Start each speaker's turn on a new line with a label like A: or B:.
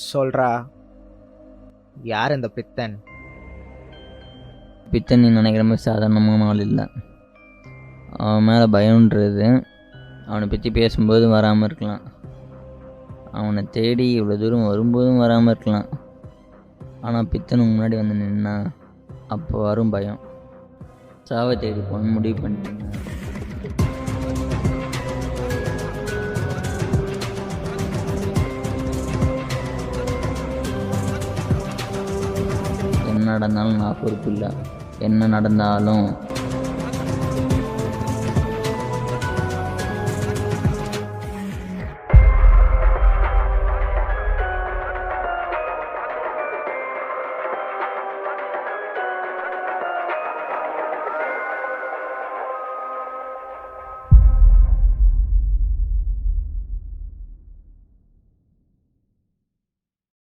A: சொல்றா, யார் இந்த பித்தன்?
B: பித்தன் நீ நினைக்கிற மாதிரி சாதாரணமான ஆள் இல்லை. அவன் மேலே பயம்ன்றது அவனை பற்றி பேசும்போது வராமல் இருக்கலாம், அவனை தேடி இவ்வளோ தூரம் வரும்போதும் வராமல் இருக்கலாம். ஆனால் பித்தனுக்கு முன்னாடி வந்து நின்னா அப்போ வரும் பயம். சாவை தேடி போன முடிவு பண்ணிட்டேங்க. என்ன நடந்தாலும் நான் பொறுப்பு இல்லை, என்ன நடந்தாலும்